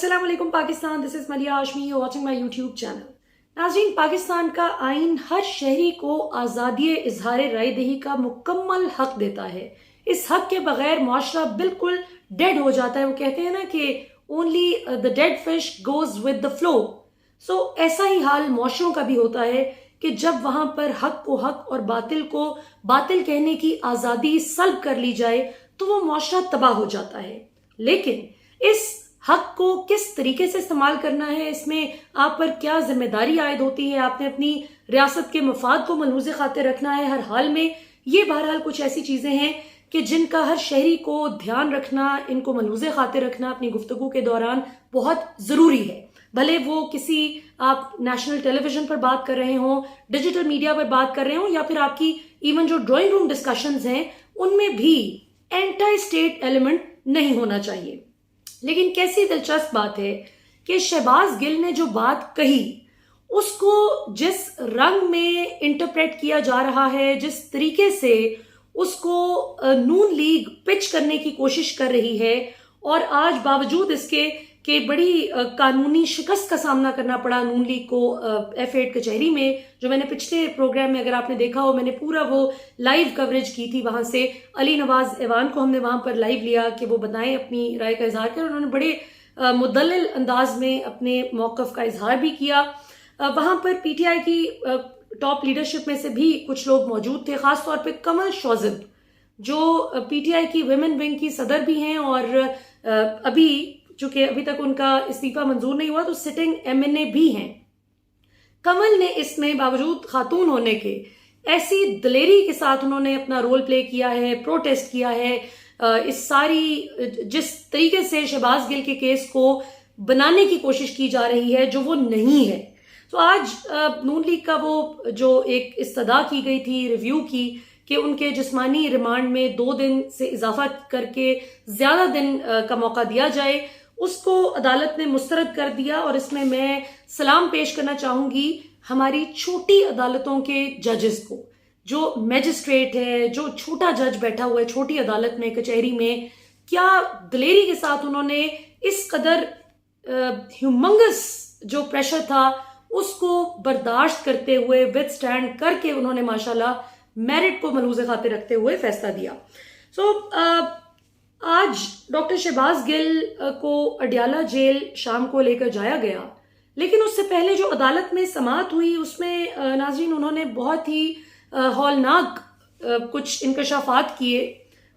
अस्सलाम वालेकुम Pakistan, this is मलिया Hashmi, you watching my YouTube channel. नाज़रीन, पाकिस्तान का आइन हर शहरी को आज़ादी इजहार राय दही का मुकम्मल हक देता है। इस हक के बगैर मुआशरा बिल्कुल डेड हो जाता है। वो कहते हैं ना कि only the dead fish goes with the flow. So ऐसा ही हाल मुआशरों का भी होता है कि जब वहां पर हक को हक और बातिल को बातिल कहने की आज़ादी सल्ब कर ली जाए तो वो मुआशरा तबाह हो जाता है। लेकिन इस हक को किस तरीके से इस्तेमाल करना है, इसमें आप पर क्या जिम्मेदारी आयद होती है, आपने अपनी रियासत के मफाद को मलहूज़ खातिर रखना है हर हाल में। ये बहरहाल कुछ ऐसी चीजें हैं कि जिनका हर शहरी को ध्यान रखना, इनको मलहूज़ खातिर रखना अपनी गुफ्तगू के दौरान बहुत जरूरी है। भले वो किसी आप नेशनल टेलीविजन पर बात कर रहे हो, डिजिटल मीडिया पर बात कर रहे हो, या फिर आपकी इवन जो ड्राइंग रूम डिस्कशंस हैं उनमें भी एंटी स्टेट एलिमेंट नहीं होना चाहिए। लेकिन कैसी दिलचस्प बात है कि शहबाज गिल ने जो बात कही उसको जिस रंग में इंटरप्रेट किया जा रहा है, जिस तरीके से उसको नून लीग पिच करने की कोशिश कर रही है, और आज बावजूद इसके कि बड़ी कानूनी शिकस्त का सामना करना पड़ा नून लीग को F8 कचहरी में, जो मैंने पिछले प्रोग्राम में अगर आपने देखा हो, मैंने पूरा वो लाइव कवरेज की थी। वहां से अली नवाज ऐवान को हमने वहां पर लाइव लिया कि वो बताएं, अपनी राय का इजहार करें। उन्होंने बड़े मुदल्लिल अंदाज में अपने मौकफ का इजहार भी किया। वहां पर PTI की टॉप लीडरशिप में से भी कुछ लोग मौजूद थे, खासतौर पर कमल शौजिब जो PTI की विमेन विंग की सदर भी हैं, और चूंकि अभी तक उनका इस्तीफा मंजूर नहीं हुआ तो सिटिंग MNA भी हैं। कमल ने इसमें बावजूद खातून होने के ऐसी दलेरी के साथ उन्होंने अपना रोल प्ले किया है, प्रोटेस्ट किया है। इस सारी जिस तरीके से शहबाज गिल के केस को बनाने की कोशिश की जा रही है जो वो नहीं है। तो आज नून लीग का वो जो एक इस्तदा की गई थी रिव्यू की कि उनके जिस्मानी रिमांड में 2 दिन से इजाफा करके ज्यादा दिन का मौका दिया जाए, उसको अदालत ने मुस्तरद कर दिया। और इसमें मैं सलाम पेश करना चाहूंगी हमारी छोटी अदालतों के जजेस को। जो मैजिस्ट्रेट है, जो छोटा जज बैठा हुआ है छोटी अदालत में, कचहरी में, क्या दलेरी के साथ उन्होंने इस कदर ह्यूमंगस जो प्रेशर था उसको बर्दाश्त करते हुए, विद स्टैंड करके उन्होंने माशाल्लाह मेरिट को मलहूज़ खातिर रखते हुए फैसला दिया। आज डॉक्टर शहबाज गिल को अडियाला जेल शाम को लेकर जाया गया, लेकिन उससे पहले जो अदालत में समाअत हुई उसमें नाज़रीन उन्होंने बहुत ही हौलनाक कुछ इंकशाफात किए।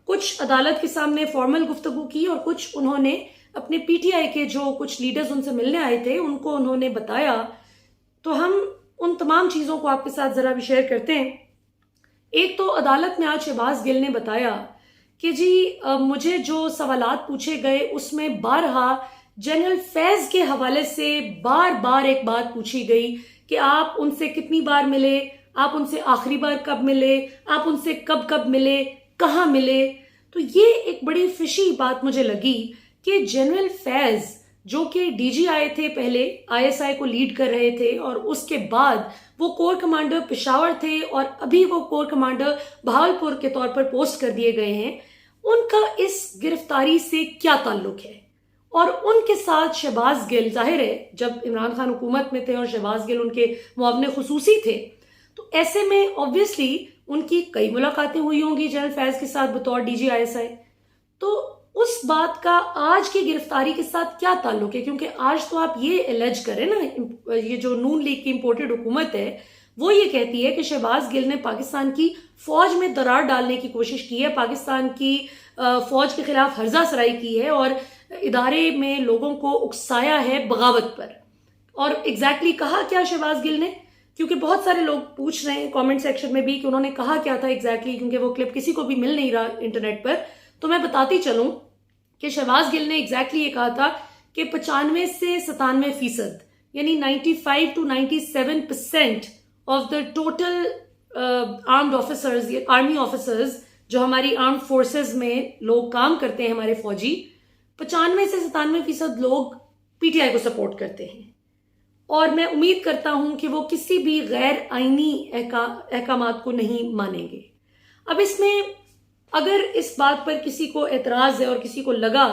कुछ अदालत के सामने फॉर्मल गुफ्तगू की और कुछ उन्होंने अपने PTI के जो कुछ लीडर्स उनसे मिलने आए थे उनको उन्होंने बताया। तो हम उन तमाम चीज़ों को आपके साथ ज़रा भी शेयर करते हैं। एक तो अदालत में आज शहबाज गिल ने बताया कि जी मुझे जो सवालात पूछे गए उसमें बारहा जनरल फैज के हवाले से बार बार एक बात पूछी गई कि आप उनसे कितनी बार मिले, आप उनसे आखिरी बार कब मिले, आप उनसे कब कब मिले, कहाँ मिले। तो ये एक बड़ी फिशी बात मुझे लगी कि जनरल फैज जो कि DG आए थे, पहले ISI को लीड कर रहे थे, और उसके बाद वो कोर कमांडर पेशावर थे, और अभी वो कोर कमांडर बहावलपुर के तौर पर पोस्ट कर दिए गए हैं। उनका इस गिरफ्तारी से क्या ताल्लुक है? और उनके साथ शहबाज गिल, जाहिर है जब इमरान खान हुकूमत में थे और शहबाज गिल उनके मुआवने खुसूसी थे, तो ऐसे में ऑब्वियसली उनकी कई मुलाकातें हुई होंगी जनरल फैज के साथ बतौर DG ISI। तो उस बात का आज की गिरफ्तारी के साथ क्या ताल्लुक है? क्योंकि आज तो आप ये एलेज करें ना, ये जो नून लीग की इंपोर्टेड हुकूमत है वो ये कहती है कि शहबाज गिल ने पाकिस्तान की फौज में दरार डालने की कोशिश की है, पाकिस्तान की फौज के खिलाफ हर्जा सराई की है और इदारे में लोगों को उकसाया है बगावत पर। और एग्जैक्टली कहा क्या शहबाज गिल ने? क्योंकि बहुत सारे लोग पूछ रहे हैं कमेंट सेक्शन में भी कि उन्होंने कहा क्या था एग्जैक्टली, क्योंकि वो क्लिप किसी को भी मिल नहीं रहा इंटरनेट पर। तो मैं बताती चलूं कि शहबाज गिल ने एग्जैक्टली ये कहा था कि 95 से 97% यानी 95 to 97% of the total armed officers, army officers जो हमारी आर्म्ड फोर्सेस में लोग काम करते हैं, हमारे फौजी, 95 से 97% लोग PTI को सपोर्ट करते हैं। और मैं उम्मीद करता हूं कि वो किसी भी गैर आईनी अहकामात को नहीं मानेंगे। अब इसमें अगर इस बात पर किसी को एतराज है और किसी को लगा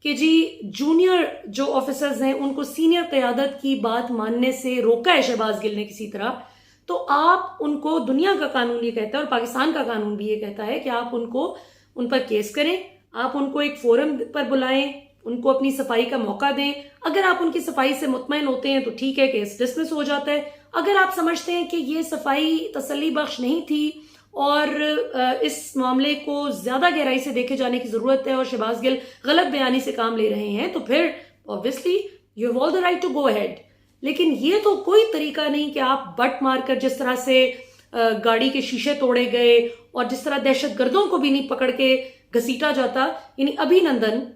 कि जी जूनियर जो ऑफिसर्स हैं उनको सीनियर क़यादत की बात मानने से रोका है शहबाज गिल ने किसी तरह, तो आप उनको, दुनिया का कानून ये कहता है और पाकिस्तान का कानून भी ये कहता है कि आप उनको, उन पर केस करें, आप उनको एक फोरम पर बुलाएं, उनको अपनी सफाई का मौका दें। अगर आप उनकी सफाई से मुतमईन होते हैं तो ठीक है, केस डिसमिस हो जाता है। अगर आप समझते हैं कि ये सफाई तसल्ली बख्श नहीं थी और इस मामले को ज्यादा गहराई से देखे जाने की जरूरत है और शहबाज गिल गलत बयानी से काम ले रहे हैं, तो फिर obviously you have all the right to go ahead. लेकिन ये तो कोई तरीका नहीं कि आप बट मारकर, जिस तरह से गाड़ी के शीशे तोड़े गए और जिस तरह दहशतगर्दों को भी नहीं पकड़ के घसीटा जाता, यानी अभिनंदन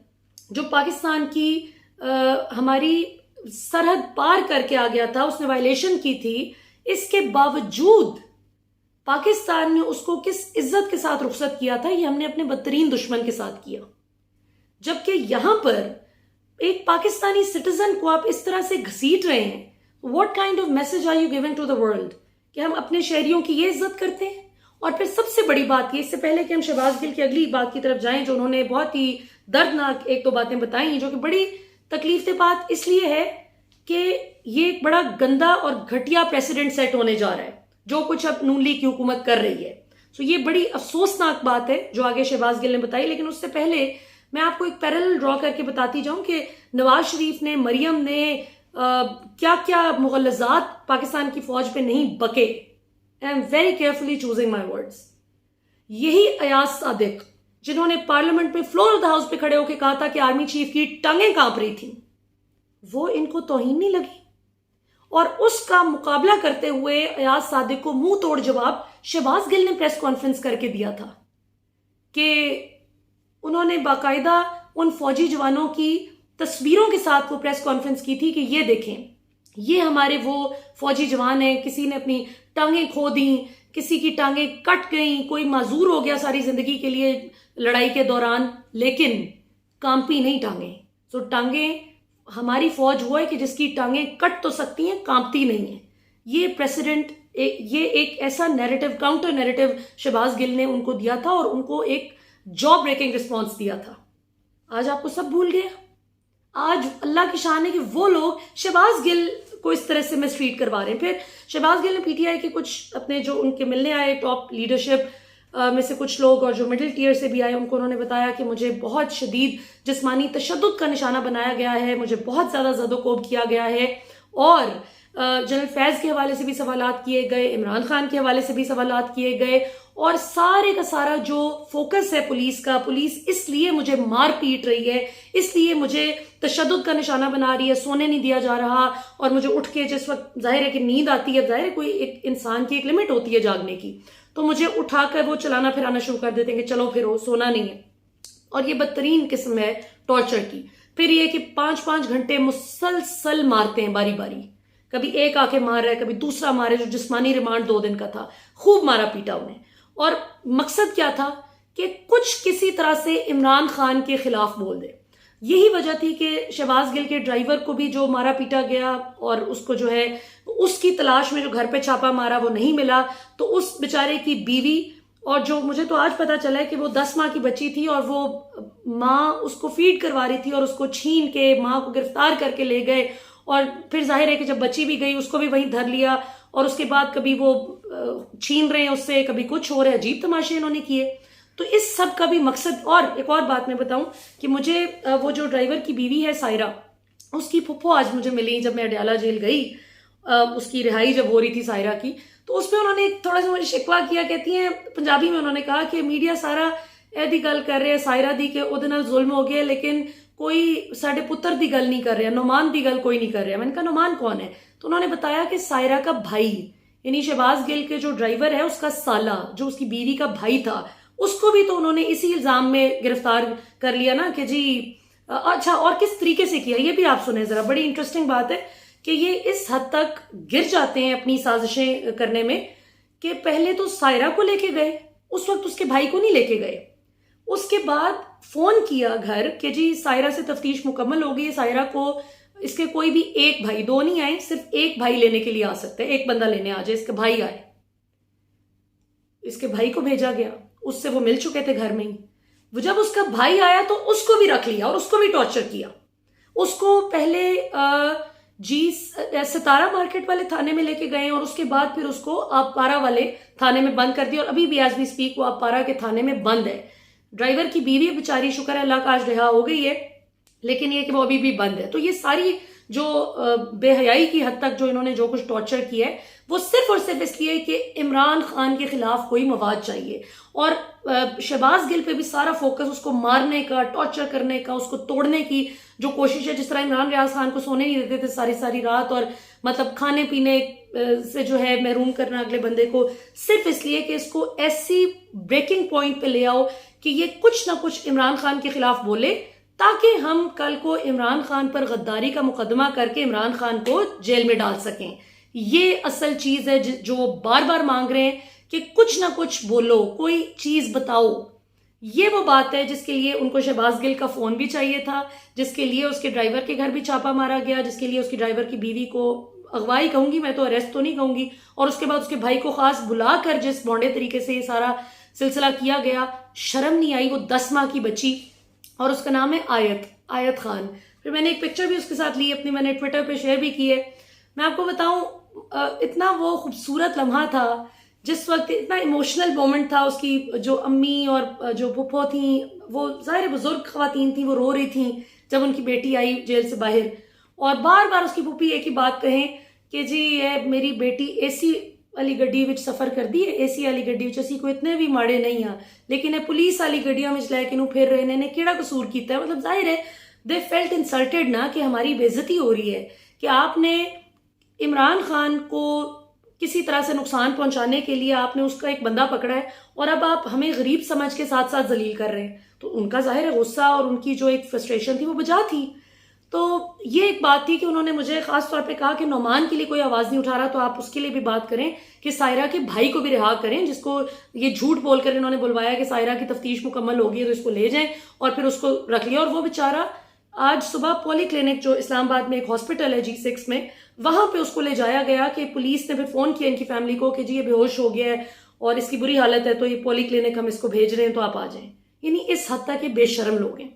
जो पाकिस्तान की हमारी सरहद पार करके आ गया था, उसने वायलेशन की थी, इसके बावजूद पाकिस्तान ने उसको किस इज्जत के साथ रुखसत किया था, ये हमने अपने बदतरीन दुश्मन के साथ किया। जबकि यहां पर एक पाकिस्तानी सिटीजन को आप इस तरह से घसीट रहे हैं, what kind of message are you giving to the world कि हम अपने शहरियों की ये इज्जत करते हैं। और फिर सबसे बड़ी बात ये, इससे पहले कि हम शहबाज गिल की अगली बात की तरफ जाएं, जो उन्होंने बहुत ही दर्दनाक एक दो बातें बताई, जो कि बड़ी तकलीफ देह बात इसलिए है कि ये एक बड़ा गंदा और घटिया प्रेसिडेंट सेट होने जा रहा है जो कुछ अब नून लीग की हुकूमत कर रही है। तो ये बड़ी अफसोसनाक बात है जो आगे शहबाज गिल ने बताई। लेकिन उससे पहले मैं आपको एक पैरेलल ड्रॉ करके बताती जाऊं कि नवाज शरीफ ने, मरियम ने क्या क्या मुगलजात पाकिस्तान की फौज पे नहीं बके। I am very carefully choosing my words. यही अयाज सादिक जिन्होंने पार्लियामेंट में फ्लोर ऑफ द हाउस पे खड़े होकर कहा था कि आर्मी चीफ की टांगें कांप रही थी, वो इनको तौहीन नहीं लगी और उसका मुकाबला करते हुए अयाज सादिक को मुंह तोड़ जवाब शहबाज गिल ने प्रेस कॉन्फ्रेंस करके दिया था कि उन्होंने बाकायदा उन फौजी जवानों की तस्वीरों के साथ वो प्रेस कॉन्फ्रेंस की थी कि ये देखें, ये हमारे वो फौजी जवान हैं, किसी ने अपनी टांगें खो दी, किसी की टांगें कट गई, कोई माजूर हो गया सारी जिंदगी के लिए लड़ाई के दौरान, लेकिन कांपी नहीं टांगें। तो टांगें, हमारी फौज वो है कि जिसकी टांगें कट तो सकती हैं, कांपती नहीं है। ये प्रेसिडेंट, ये एक ऐसा narrative, counter narrative Shahbaz Gill ने उनको दिया था और उनको एक जॉब ब्रेकिंग रिस्पॉन्स दिया था। आज आपको सब भूल गया। आज अल्लाह की शान है कि वो लोग शहबाज गिल को इस तरह से मिसट्रीट करवा रहे हैं। फिर शहबाज गिल ने पीटीआई के कुछ अपने जो उनके मिलने आए टॉप लीडरशिप में से कुछ लोग और जो मिडिल टियर से भी आए, उनको उन्होंने बताया कि मुझे बहुत शदीद जिस्मानी तशद्दुद का निशाना बनाया गया है, मुझे बहुत ज्यादा ज़दोकोब किया गया है। और जनरल फैज के हवाले से भी सवालात किए गए, इमरान खान के हवाले से भी सवालात किए गए और सारे का सारा जो फोकस है पुलिस का, पुलिस इसलिए मुझे मार पीट रही है, इसलिए मुझे तशद्दुद का निशाना बना रही है, सोने नहीं दिया जा रहा और मुझे उठ के जिस वक्त जाहिर है कि नींद आती है, जाहिर है कोई एक इंसान की एक लिमिट होती है जागने की, तो मुझे उठाकर वो चलाना फिराना शुरू कर देते हैं कि चलो फिरो, सोना नहीं है। और ये बदतरीन किस्म है टॉर्चर की। फिर ये कि 5-5 घंटे मुसलसल मारते हैं बारी बारी, कभी एक आके मार रहा है, कभी दूसरा मारे, जो जिस्मानी रिमांड 2 दिन का था, खूब मारा पीटा उन्हें। और मकसद क्या था कि कुछ किसी तरह से इमरान खान के खिलाफ बोल दे। यही वजह थी कि शहबाज गिल के ड्राइवर को भी जो मारा पीटा गया और उसको जो है उसकी तलाश में जो घर पे छापा मारा वो नहीं मिला, तो उस बेचारे की बीवी, और जो मुझे तो आज पता चला है कि वो 10 माह की बच्ची थी और वो माँ उसको फीड करवा रही थी और उसको छीन के माँ को गिरफ्तार करके ले गए। और फिर जाहिर है कि जब बच्ची भी गई उसको भी वहीं धर लिया और उसके बाद कभी वो छीन रहे हैं उससे, कभी कुछ हो रहा है, अजीब तमाशे इन्होंने किए। तो इस सब का भी मकसद, और एक और बात मैं बताऊं कि मुझे वो जो ड्राइवर की बीवी है सायरा, उसकी फुफ्फो आज मुझे मिली जब मैं अडयाला जेल गई, उसकी रिहाई जब हो रही थी सायरा की, तो उसमें उन्होंने थोड़ा सा मुझे शिकवा किया। कहती हैं पंजाबी में, उन्होंने कहा कि मीडिया सारा ऐदी गल कर रहे सायरा दी के उहदे नाल जुल्म हो गया, लेकिन कोई साडे पुत्र दी गल नहीं कर रहा, नुमान दी गल कोई नहीं कर रहा। मैंने कहा नुमान कौन है? तो उन्होंने बताया कि सायरा का भाई, यानी शहबाज गिल के जो ड्राइवर है उसका साला, जो उसकी बीवी का भाई था, उसको भी तो उन्होंने इसी इल्जाम में गिरफ्तार कर लिया ना कि जी अच्छा। और किस तरीके से किया ये भी आप सुने जरा, बड़ी इंटरेस्टिंग बात है कि ये इस हद तक गिर जाते हैं अपनी साजिशें करने में कि पहले तो सायरा को लेके गए, उस वक्त उसके भाई को नहीं लेके गए, उसके बाद फोन किया घर कि जी सायरा से तफ्तीश मुकम्मल हो गई, सायरा को इसके कोई भी एक भाई, 2 नहीं आए, सिर्फ एक भाई लेने के लिए आ सकते हैं, एक बंदा लेने आ जाए, इसके भाई आए, इसके भाई को भेजा गया, उससे वो मिल चुके थे घर में ही। वो जब उसका भाई आया तो उसको भी रख लिया और उसको भी टॉर्चर किया। उसको पहले सितारा मार्केट वाले थाने में लेके गए और उसके बाद फिर उसको आपारा वाले थाने में बंद कर दिया और अभी भी एज वी स्पीक वो आपारा के थाने में बंद है। ड्राइवर की बीवी बेचारी शुक्र है अल्लाह का आज रिहा हो गई है, लेकिन ये कि वो अभी भी बंद है। तो ये सारी जो बेहयाई की हद तक जो इन्होंने जो कुछ टॉर्चर किया है वो सिर्फ और सिर्फ इसलिए कि इमरान खान के खिलाफ कोई मवाद चाहिए और शहबाज गिल पे भी सारा फोकस उसको मारने का, टॉर्चर करने का, उसको तोड़ने की जो कोशिश है। जिस तरह इमरान रियाज खान को सोने नहीं देते थे सारी सारी रात और मतलब खाने पीने से जो है महरूम करना अगले बंदे को, सिर्फ इसलिए कि इसको ऐसी ब्रेकिंग पॉइंट पे ले आओ कि ये कुछ ना कुछ इमरान खान के खिलाफ बोले ताकि हम कल को इमरान खान पर गद्दारी का मुकदमा करके इमरान खान को जेल में डाल सकें। ये असल चीज है जो वो बार बार मांग रहे हैं कि कुछ ना कुछ बोलो, कोई चीज बताओ। ये वो बात है जिसके लिए उनको शहबाज गिल का फोन भी चाहिए था, जिसके लिए उसके ड्राइवर के घर भी छापा मारा गया, जिसके लिए उसकी ड्राइवर की बीवी को अगवाई कहूंगी मैं, तो अरेस्ट तो नहीं कहूंगी, और उसके बाद उसके भाई को खास बुलाकर जिस बौंडे तरीके से ये सारा सिलसिला किया गया, शर्म नहीं आई। वो 10 माह की बच्ची और उसका नाम है आयत खान। फिर मैंने एक पिक्चर भी उसके साथ ली अपनी, मैंने ट्विटर पे शेयर भी की है। मैं आपको बताऊं इतना वो खूबसूरत लम्हा था जिस वक्त, इतना इमोशनल मोमेंट था। उसकी जो अम्मी और जो फुप्पो थी, वो ज़ाहिर बुजुर्ग खवातीन थी, वो रो रही थी जब उनकी बेटी आई जेल से बाहर, और बार बार उसकी फुप्पी एक ही बात कहें कि जी ये मेरी बेटी एसी वाली गड्डी विच सफर कर दी है, एसी वाली गड्डी विच असी कोई इतने भी माड़े नहीं हाँ, लेकिन पुलिस वाली गड्डियां में लैके नू फिर रहे ने केड़ा कसूर किया है। मतलब जाहिर है दे फेल्ट इंसल्टेड ना कि हमारी बेइज्जती हो रही है कि आपने इमरान खान को किसी तरह से नुकसान पहुंचाने के लिए आपने उसका एक बंदा पकड़ा है और अब आप हमें गरीब समझ के साथ साथ जलील कर रहे हैं। तो उनका जाहिर है गुस्सा और उनकी जो एक फ्रस्ट्रेशन थी वो बजा थी। तो ये एक बात थी कि उन्होंने मुझे खास तौर पे कहा कि नौमान के लिए कोई आवाज नहीं उठा रहा तो आप उसके लिए भी बात करें कि सायरा के भाई को भी रिहा करें, जिसको ये झूठ बोलकर इन्होंने बुलवाया कि सायरा की तफ्तीश मुकम्मल होगी है तो इसको ले जाएं, और फिर उसको रख लिया। और वो बेचारा आज सुबह पॉली क्लिनिक जो इस्लामाबाद में एक हॉस्पिटल है G6 में, वहां पे उसको ले जाया गया कि पुलिस ने फिर फोन किया इनकी फैमिली को कि जी ये बेहोश हो गया है और इसकी बुरी हालत है तो ये पॉली क्लिनिक हम इसको भेज रहे हैं तो आप आ जाएं। यानी इस हद तक ये बेशर्म लोग हैं।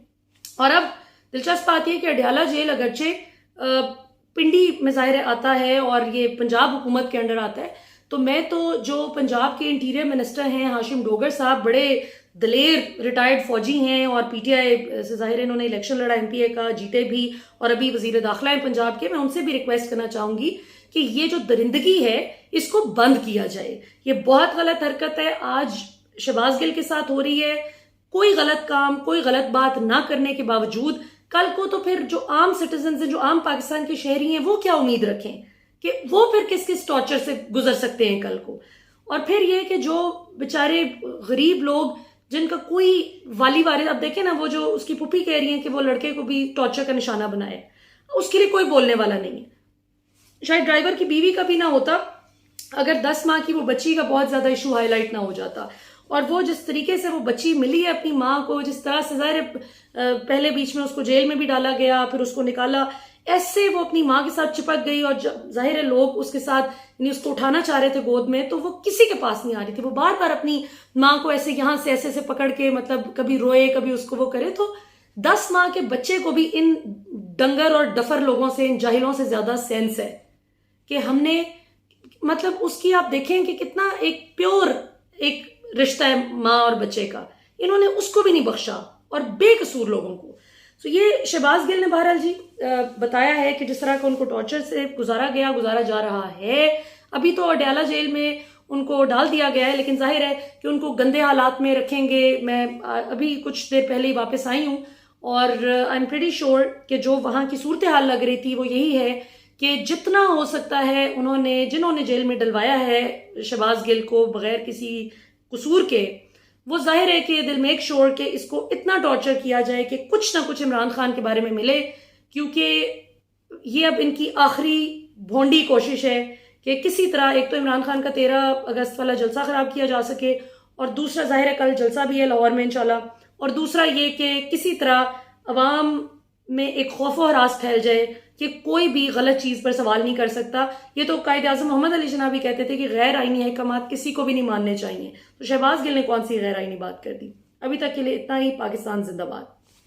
और अब दिलचस्प बात यह कि अडयाला जेल अगरचे पिंडी में ज़ाहिर आता है और ये पंजाब हुकूमत के अंडर आता है, तो मैं तो जो पंजाब के इंटीरियर मिनिस्टर हैं हाशिम डोगर साहब, बड़े दलेर रिटायर्ड फौजी हैं और पीटीआई से ज़ाहिर इन्होंने इलेक्शन लड़ा एमपीए का, जीते भी और अभी वजीर दाखिला हैं पंजाब के, मैं उनसे भी रिक्वेस्ट करना चाहूंगी कि ये जो दरिंदगी है इसको बंद किया जाए। ये बहुत गलत हरकत है, आज शहबाज गिल के साथ हो रही है। कोई गलत काम, कोई गलत बात ना करने के बावजूद कल को तो फिर जो आम सिटीजन हैं, जो आम पाकिस्तान के शहरी हैं, वो क्या उम्मीद रखें कि वो फिर किस किस टॉर्चर से गुजर सकते हैं कल को। और फिर ये कि जो बेचारे गरीब लोग जिनका कोई वाली वारिस, अब देखें ना वो जो उसकी पुप्पी कह रही है कि वो लड़के को भी टॉर्चर का निशाना बनाए, उसके लिए कोई बोलने वाला नहीं है। शायद ड्राइवर की बीवी का भी ना होता अगर 10 माह की वो बच्ची का बहुत ज्यादा इशू हाईलाइट ना हो जाता। और वो जिस तरीके से वो बच्ची मिली है अपनी माँ को, जिस तरह से ज़ाहिर पहले बीच में उसको जेल में भी डाला गया, फिर उसको निकाला, ऐसे वो अपनी माँ के साथ चिपक गई और जाहिर है लोग उसके साथ उसको उठाना चाह रहे थे गोद में, तो वो किसी के पास नहीं आ रही थी। वो बार बार अपनी माँ को ऐसे यहाँ से ऐसे पकड़ के मतलब कभी रोए कभी उसको वो करे। तो 10 माह के बच्चे को भी इन डंगर और डफर लोगों से, इन जाहिलों से ज्यादा सेंस है कि हमने मतलब उसकी, आप देखें कि कितना एक प्योर एक रिश्ता है माँ और बच्चे का, इन्होंने उसको भी नहीं बख्शा और बेकसूर लोगों को। तो ये शहबाज गिल ने बहरहाल जी बताया है कि जिस तरह का उनको टॉर्चर से गुजारा जा रहा है। अभी तो अडयाला जेल में उनको डाल दिया गया है, लेकिन जाहिर है कि उनको गंदे हालात में रखेंगे। मैं अभी कुछ देर पहले ही वापस आई हूँ और आई एम प्रीटी श्योर कि जो वहाँ की सूरत हाल लग रही थी वो यही है कि जितना हो सकता है जिन्होंने जेल में डलवाया है शहबाज गिल को बगैर किसी कसूर के, वो जाहिर है कि दिल मेक श्योर कि इसको इतना टॉर्चर किया जाए कि कुछ ना कुछ इमरान खान के बारे में मिले, क्योंकि ये अब इनकी आखिरी भोंडी कोशिश है कि किसी तरह एक तो इमरान खान का 13 अगस्त वाला जलसा खराब किया जा सके, और दूसरा जाहिर है कल जलसा भी है लाहौर में इंशाल्लाह, और दूसरा ये कि किसी तरह अवाम में एक खौफ और हरास फैल जाए कि कोई भी गलत चीज पर सवाल नहीं कर सकता। ये तो कायद आज़म मोहम्मद अली जिन्ना भी कहते थे कि गैर आईनी अहकामात किसी को भी नहीं मानने चाहिए, तो शहबाज गिल ने कौन सी गैर आईनी बात कर दी। अभी तक के लिए इतना ही। पाकिस्तान जिंदाबाद।